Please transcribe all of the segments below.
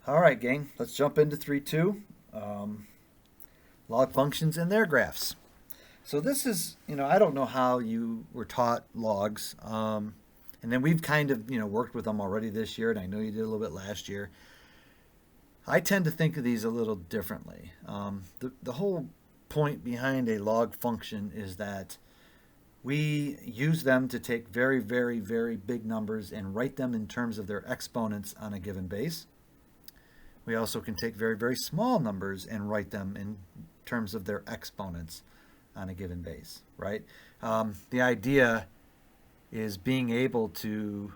All right, gang, let's jump into 3.2, log functions and their graphs. So this is, I don't know how you were taught logs, and then we've kind of, worked with them already this year, and I know you did a little bit last year. I tend to think of these a little differently. The whole point behind a log function is that we use them to take very, very, very big numbers and write them in terms of their exponents on a given base. We also can take very, very small numbers and write them in terms of their exponents on a given base, right? The idea is being able to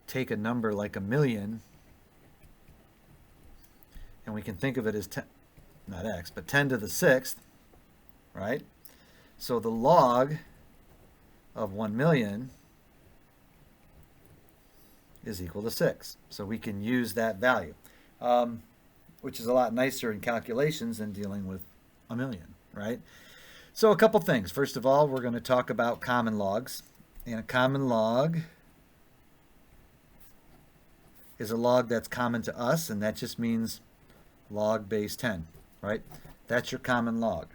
take a number like a million, and we can think of it as 10, not x, but 10 to the sixth, right? So the log of 1 million is equal to 6. So we can use that value, which is a lot nicer in calculations than dealing with a million, right? So a couple things. First of all, we're going to talk about common logs. And a common log is a log that's common to us, and that just means log base 10, right? That's your common log.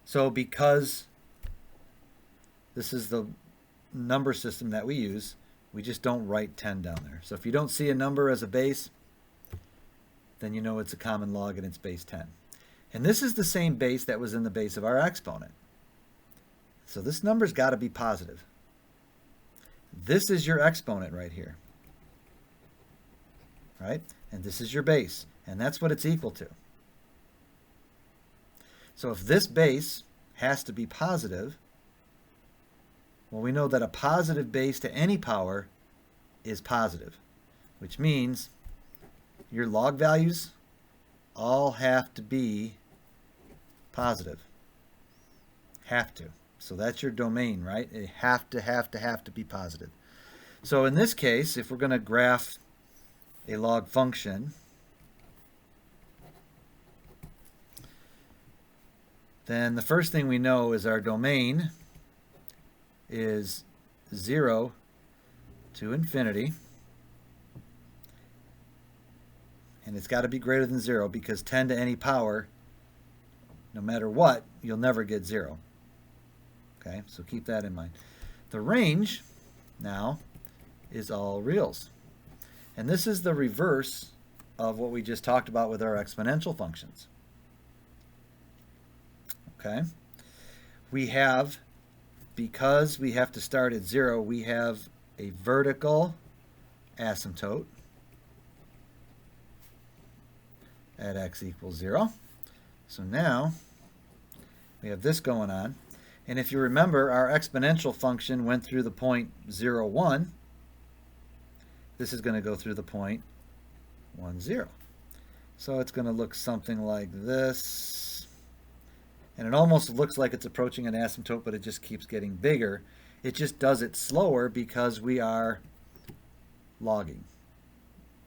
So because this is the number system that we use, we just don't write 10 down there. So if you don't see a number as a base, then you know it's a common log and it's base 10. And this is the same base that was in the base of our exponent. So this number's got to be positive. This is your exponent right here, right? And this is your base, and that's what it's equal to. So if this base has to be positive, well, we know that a positive base to any power is positive, which means your log values all have to be positive. Have to. So that's your domain, right? They have to be positive. So in this case, if we're going to graph a log function, then the first thing we know is our domain is 0 to infinity. And it's got to be greater than 0 because 10 to any power, no matter what, you'll never get 0. Okay, so keep that in mind. The range now is all reals. And this is the reverse of what we just talked about with our exponential functions. Okay, we have, because we have to start at 0, we have a vertical asymptote at x equals 0. So now we have this going on. And if you remember, our exponential function went through the point 0, 1. This is going to go through the point 1, 0. So it's going to look something like this. And it almost looks like it's approaching an asymptote, but it just keeps getting bigger. It just does it slower because we are logging,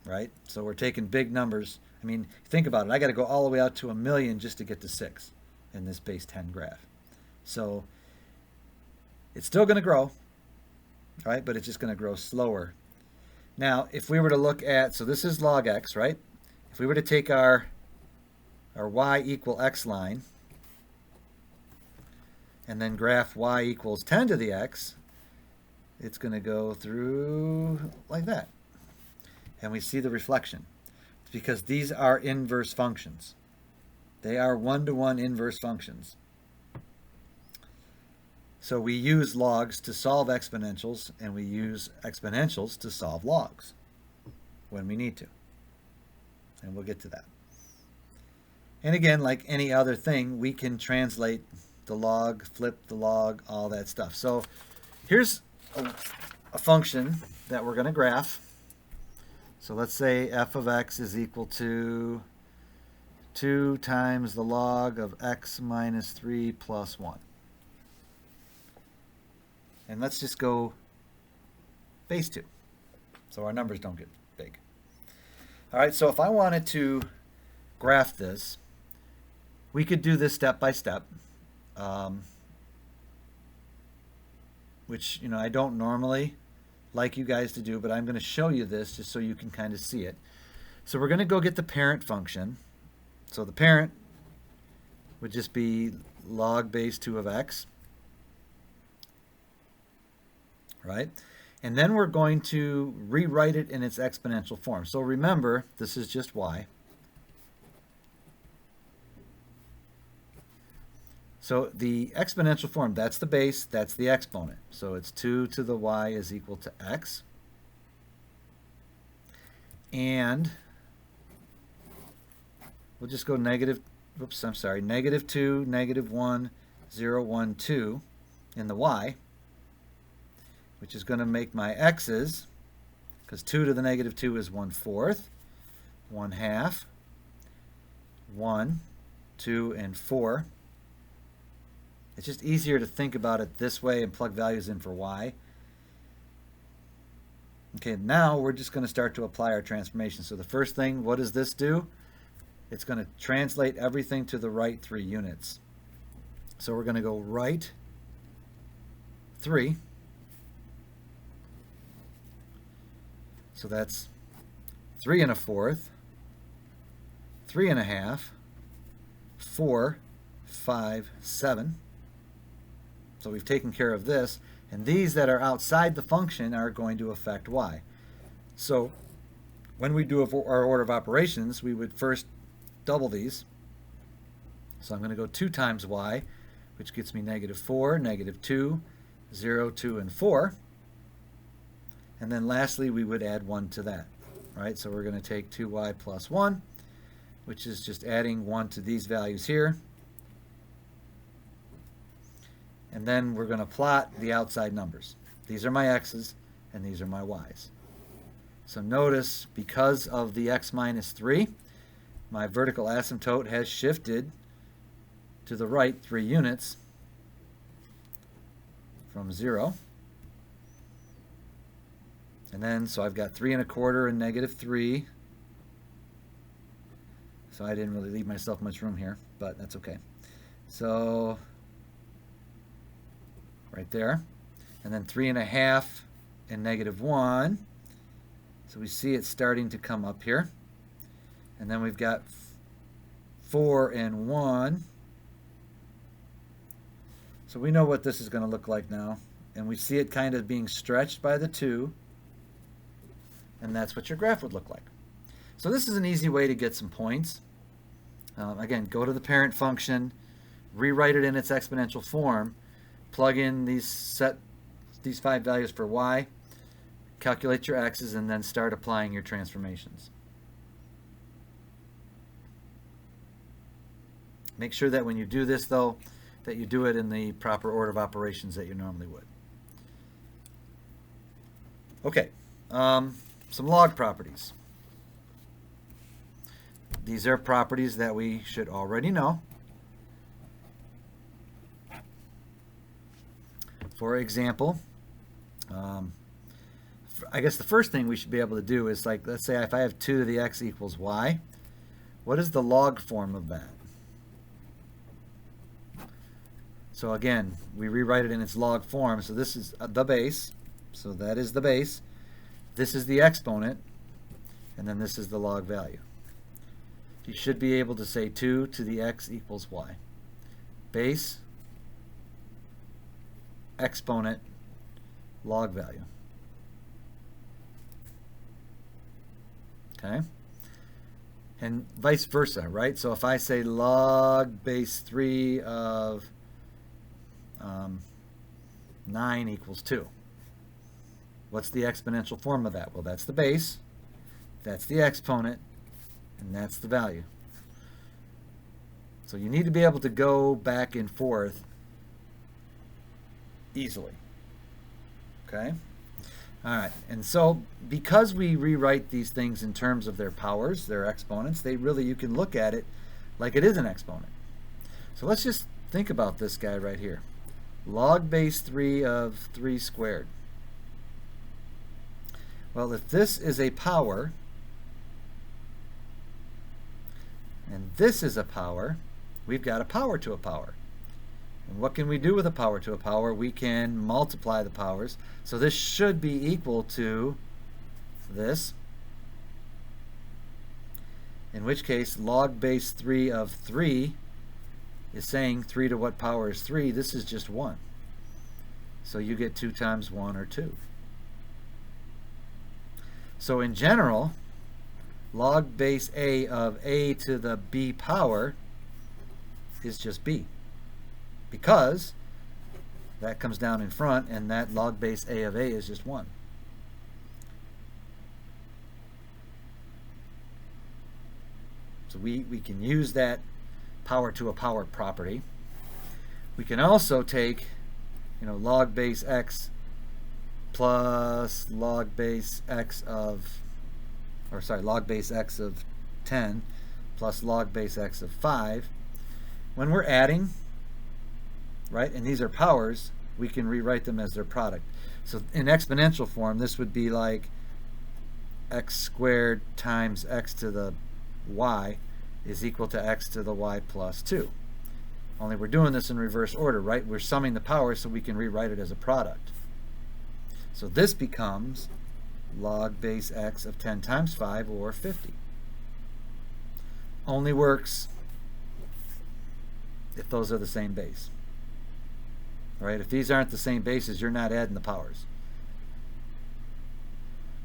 right? So we're taking big numbers. I mean, think about it. I got to go all the way out to 1 million just to get to 6 in this base 10 graph. So it's still going to grow, right? But it's just going to grow slower. Now, if we were to look at, so this is log x, right? If we were to take our y equal x line and then graph y equals 10 to the x, it's going to go through like that. And we see the reflection. It's because these are inverse functions. They are one-to-one inverse functions. So we use logs to solve exponentials, and we use exponentials to solve logs when we need to. And we'll get to that. And again, like any other thing, we can translate the log, flip the log, all that stuff. So here's a function that we're going to graph. So let's say f of x is equal to 2 times the log of x minus 3 plus 1. And let's just go base 2, so our numbers don't get big. All right, so if I wanted to graph this, we could do this step by step, which I don't normally like you guys to do, but I'm going to show you this just so you can kind of see it. So we're going to go get the parent function. So the parent would just be log base 2 of x, right? And then we're going to rewrite it in its exponential form. So remember, this is just y. So the exponential form, that's the base, that's the exponent. So it's 2 to the y is equal to x. And we'll just go negative 2, -1, 0, 1, 2 in the y, which is going to make my x's, because 2 to the -2 is 1/4, 1/2, 1, 2, and 4. It's just easier to think about it this way and plug values in for y. Okay, now we're just going to start to apply our transformation. So the first thing, what does this do? It's going to translate everything to the right 3 units. So we're going to go right 3. So that's 3 1/4, 3 1/2, 4, 5, 7. So we've taken care of this, and these that are outside the function are going to affect y. So when we do our order of operations, we would first double these. So I'm going to go 2 times y, which gets me -4, -2, 0, 2, and 4. And then lastly, we would add 1 to that, right? So we're going to take 2y plus 1, which is just adding 1 to these values here. And then we're going to plot the outside numbers. These are my x's, and these are my y's. So notice, because of the x minus 3, my vertical asymptote has shifted to the right 3 units from 0. And then, so I've got 3 1/4 and -3. So I didn't really leave myself much room here, but that's okay. So right there. And then 3 1/2 and -1. So we see it starting to come up here. And then we've got 4 and 1. So we know what this is going to look like now. And we see it kind of being stretched by the 2. And that's what your graph would look like. So this is an easy way to get some points. Again, go to the parent function, rewrite it in its exponential form, plug in these 5 values for y, calculate your x's, and then start applying your transformations. Make sure that when you do this, though, that you do it in the proper order of operations that you normally would. Okay, some log properties. These are properties that we should already know. For example, I guess the first thing we should be able to do is, like, let's say if I have 2 to the x equals y, what is the log form of that? So again, we rewrite it in its log form. So this is the base. So that is the base. This is the exponent. And then this is the log value. You should be able to say 2 to the x equals y. Base, exponent, log value. Okay? And vice versa, right? So if I say log base 3 of 9 equals 2. What's the exponential form of that? Well, that's the base, that's the exponent, and that's the value. So you need to be able to go back and forth easily. Okay? All right, and so because we rewrite these things in terms of their powers, their exponents, you can look at it like it is an exponent. So let's just think about this guy right here. Log base 3 of 3 squared. Well, if this is a power, and this is a power, we've got a power to a power. And what can we do with a power to a power? We can multiply the powers. So this should be equal to this, in which case log base 3 of 3 is saying 3 to what power is 3? This is just 1. So you get 2 times 1, or 2. So in general, log base a of a to the b power is just b, because that comes down in front, and that log base a of a is just 1. So we can use that power to a power property. We can also take, log base x plus log base x of, log base x of 10 plus log base x of 5. When we're adding, right, and these are powers, we can rewrite them as their product. So in exponential form, this would be like x squared times x to the y is equal to x to the y plus 2. Only we're doing this in reverse order, right? We're summing the powers so we can rewrite it as a product. So this becomes log base x of 10 times 5, or 50. Only works if those are the same base. Right? If these aren't the same bases, you're not adding the powers.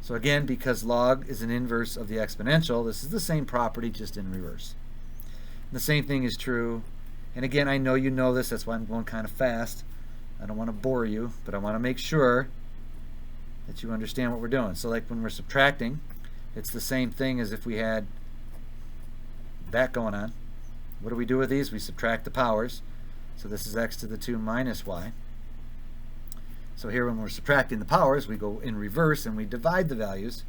So again, because log is an inverse of the exponential, this is the same property, just in reverse. And the same thing is true, and again, I know you know this, that's why I'm going kind of fast. I don't want to bore you, but I want to make sure that you understand what we're doing. So like when we're subtracting, it's the same thing as if we had that going on. What do we do with these? We subtract the powers. So this is x to the 2 minus y. So here when we're subtracting the powers, we go in reverse and we divide the values.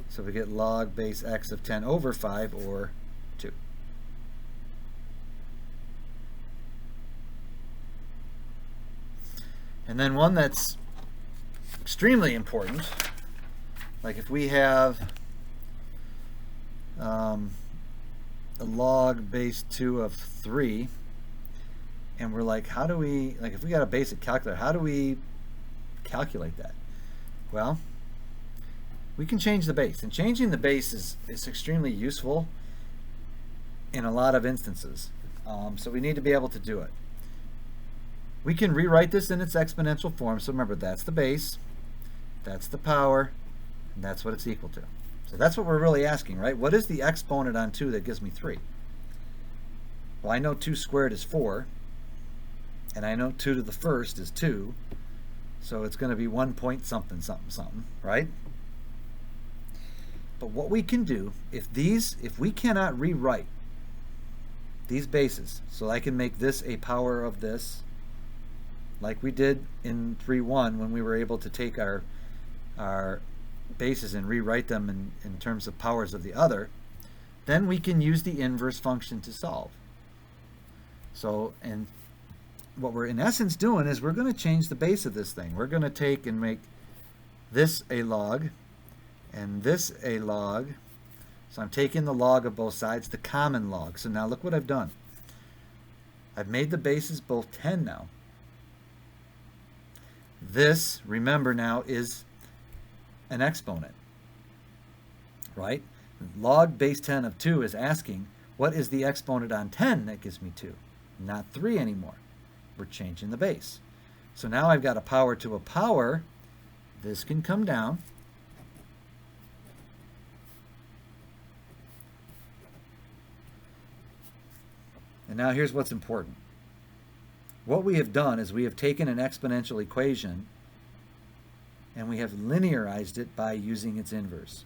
So we get log base x of 10 over 5, or 2. And then one that's extremely important, like if we have a log base 2 of 3, and we're like, how do we, like if we got a basic calculator, how do we calculate that? Well, we can change the base, and changing the base is extremely useful in a lot of instances. So we need to be able to do it. We can rewrite this in its exponential form. So remember, that's the base, that's the power, and that's what it's equal to. So that's what we're really asking, right? What is the exponent on 2 that gives me 3? Well, I know 2 squared is 4, and I know 2 to the first is 2, so it's going to be 1 point something, something, something, right? But what we can do, if we cannot rewrite these bases, so I can make this a power of this, like we did in 3.1 when we were able to take our bases and rewrite them in terms of powers of the other, then we can use the inverse function to solve. So, and what we're in essence doing is we're going to change the base of this thing. We're going to take and make this a log and this a log. So I'm taking the log of both sides, the common log. So now look what I've done. I've made the bases both 10 now. This, remember now, is an exponent, right? Log base 10 of 2 is asking, what is the exponent on 10 that gives me 2? Not 3 anymore. We're changing the base. So now I've got a power to a power. This can come down. And now here's what's important. What we have done is we have taken an exponential equation and we have linearized it by using its inverse.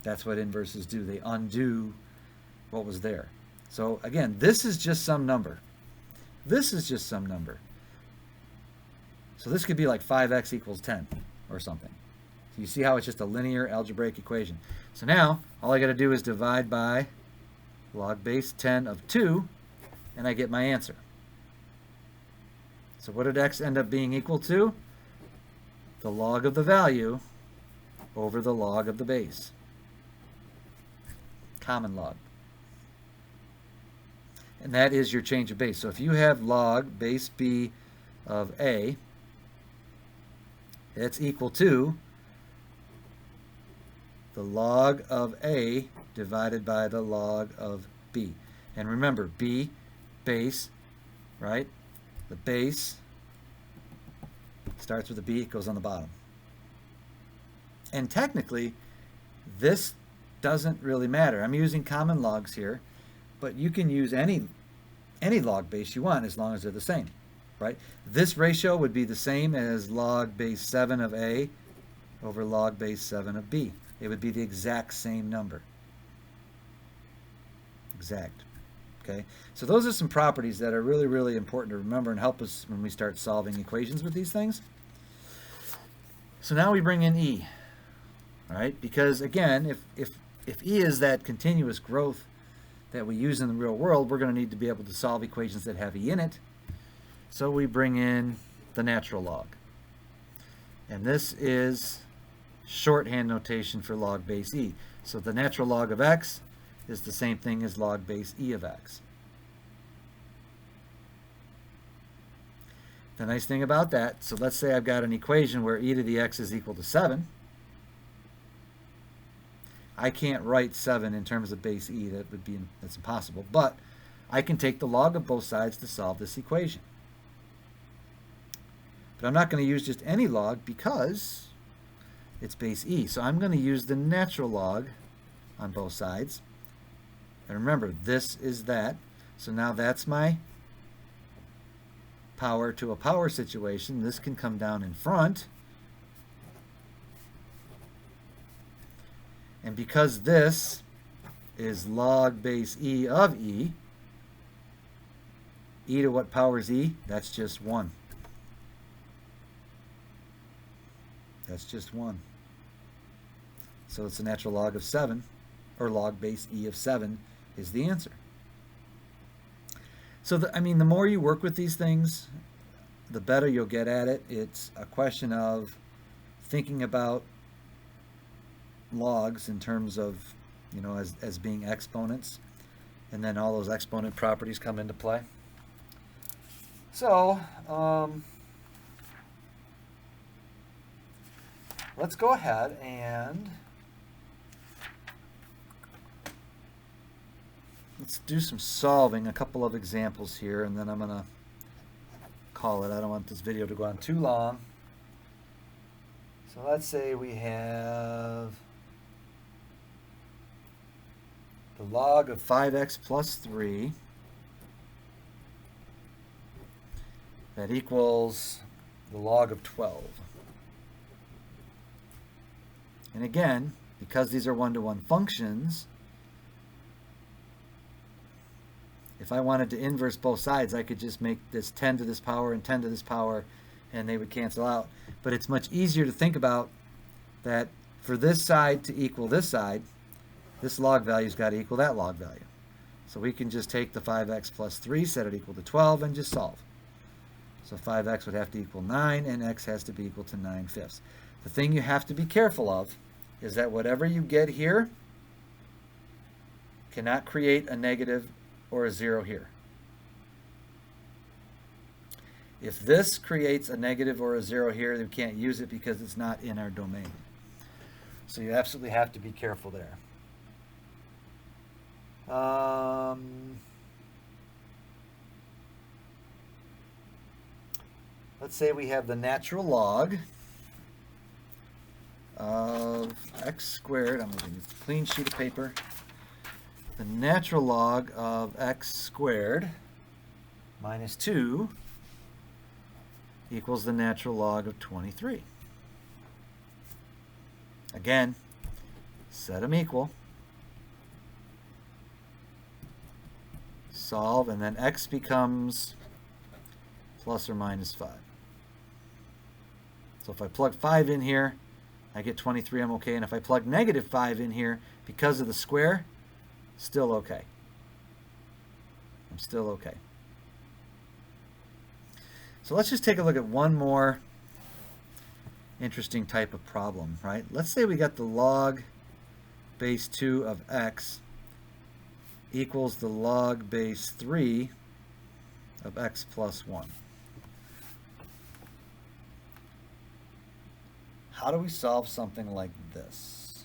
That's what inverses do. They undo what was there. So again, this is just some number. This is just some number. So this could be like 5x equals 10 or something. So you see how it's just a linear algebraic equation. So now all I got to do is divide by log base 10 of 2 and I get my answer. So what did x end up being equal to? The log of the value over the log of the base. Common log. And that is your change of base. So if you have log base b of a, it's equal to the log of a divided by the log of b. And remember, b, base, right? The base starts with a b, it goes on the bottom. And technically, this doesn't really matter. I'm using common logs here, but you can use any log base you want as long as they're the same, right? This ratio would be the same as log base 7 of a over log base 7 of b. It would be the exact same number. Exact. Okay? So those are some properties that are really, really important to remember and help us when we start solving equations with these things. So now we bring in e, right? Because again, if e is that continuous growth that we use in the real world, we're going to need to be able to solve equations that have e in it. So we bring in the natural log. And this is shorthand notation for log base e. So the natural log of x is the same thing as log base e of x. The nice thing about that, so let's say I've got an equation where e to the x is equal to 7. I can't write 7 in terms of base e. That's impossible. But I can take the log of both sides to solve this equation. But I'm not going to use just any log because it's base e. So I'm going to use the natural log on both sides. And remember, this is that. So now that's my power to a power situation. This can come down in front. And because this is log base e of e, e to what power is e? That's just 1. That's just 1. So it's a natural log of 7, or log base e of 7 is the answer. So, the more you work with these things, the better you'll get at it. It's a question of thinking about logs in terms of, as being exponents, and then all those exponent properties come into play. So, let's go ahead and let's do some solving, a couple of examples here, and then I'm going to call it. I don't want this video to go on too long. So let's say we have the log of 5x plus 3 that equals the log of 12. And again, because these are one-to-one functions, if I wanted to inverse both sides, I could just make this 10 to this power and 10 to this power, and they would cancel out. But it's much easier to think about that for this side to equal this side, this log value's got to equal that log value. So we can just take the 5x plus 3, set it equal to 12, and just solve. So 5x would have to equal 9, and x has to be equal to 9/5. The thing you have to be careful of is that whatever you get here cannot create a negative or a 0 here. If this creates a negative or a 0 here, we can't use it because it's not in our domain. So you absolutely have to be careful there. Let's say we have the natural log of x squared. I'm looking at a clean sheet of paper. The natural log of x squared minus 2 equals the natural log of 23. Again, set them equal. Solve, and then x becomes plus or minus 5. So if I plug 5 in here, I get 23, I'm okay. And if I plug negative 5 in here, because of the square, still okay. I'm still okay. So let's just take a look at one more interesting type of problem, right? Let's say we got the log base 2 of x equals the log base 3 of x plus 1. How do we solve something like this?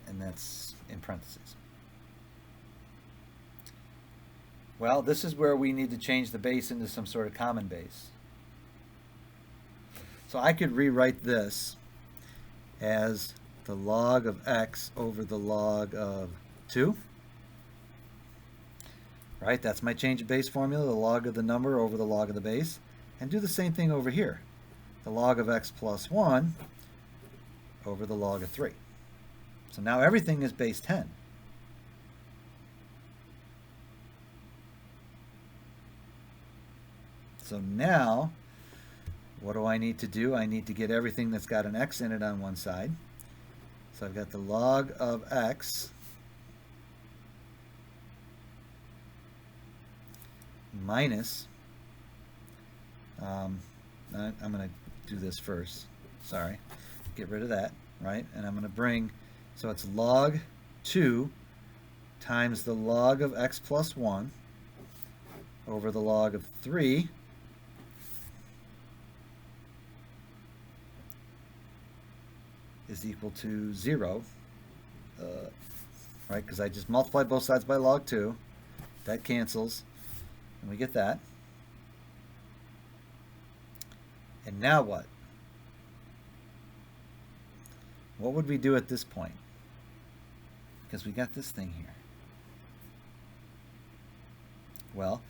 And that's in parentheses. Well, this is where we need to change the base into some sort of common base. So I could rewrite this as the log of x over the log of 2. Right, that's my change of base formula, the log of the number over the log of the base. And do the same thing over here. The log of x plus 1 over the log of 3. So now everything is base 10. So now, what do I need to do? I need to get everything that's got an x in it on one side. So I've got the log of x minus, I'm going to do this first, sorry, get rid of that, right? And I'm going to bring, so it's log 2 times the log of x plus 1 over the log of 3 is equal to 0, right? Because I just multiplied both sides by log 2. That cancels, and we get that. And now what? What would we do at this point? Because we got this thing here. Well,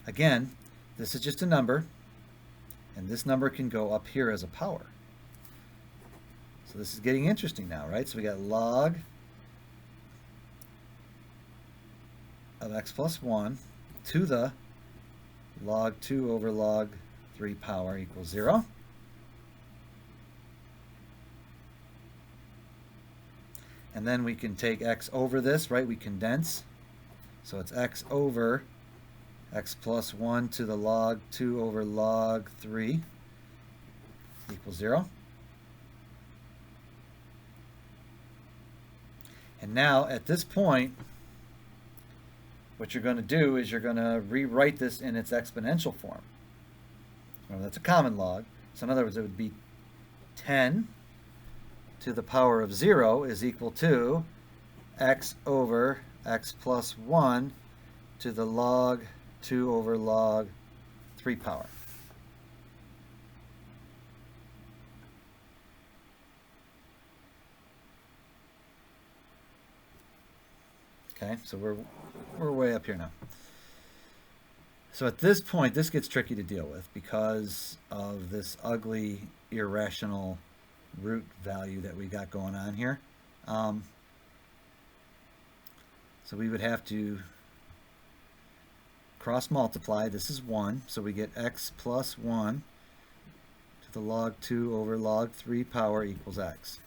again, this is just a number, and this number can go up here as a power. So this is getting interesting now, right? So we got log of x plus 1 to the log 2 over log 3 power equals 0. And then we can take x over this, right? We condense. So it's x over x plus 1 to the log 2 over log 3 equals 0. And now at this point, what you're going to do is you're going to rewrite this in its exponential form. Well, that's a common log. So in other words, it would be 10 to the power of 0 is equal to x over x plus 1 to the log 2 over log 3 power. Okay, so we're way up here now. So at this point, this gets tricky to deal with because of this ugly, irrational root value that we got going on here. So we would have to cross multiply. This is 1, so we get x plus 1 to the log 2 over log 3 power equals x.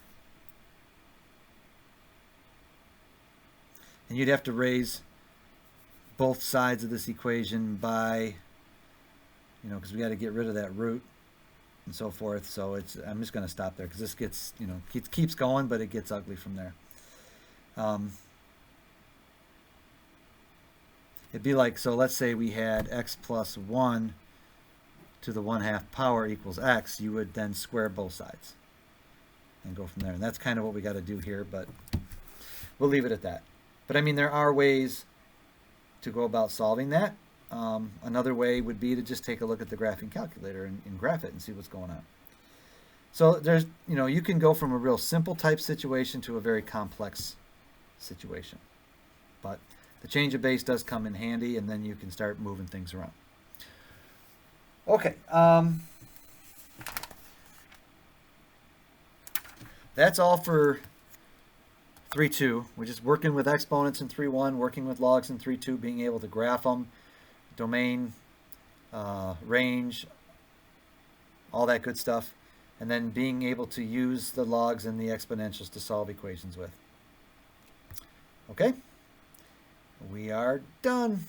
And you'd have to raise both sides of this equation by, because we got to get rid of that root and so forth. So I'm just going to stop there because this gets, it keeps going, but it gets ugly from there. It'd be like, so let's say we had x plus 1 to the 1/2 power equals x. You would then square both sides and go from there. And that's kind of what we got to do here, but we'll leave it at that. But I mean, there are ways to go about solving that. Another way would be to just take a look at the graphing calculator and graph it and see what's going on. So there's, you can go from a real simple type situation to a very complex situation. But the change of base does come in handy, and then you can start moving things around. Okay. That's all for 3.2. We're just working with exponents in 3.1, working with logs in 3.2, being able to graph them, domain, range, all that good stuff, and then being able to use the logs and the exponentials to solve equations with. Okay, we are done.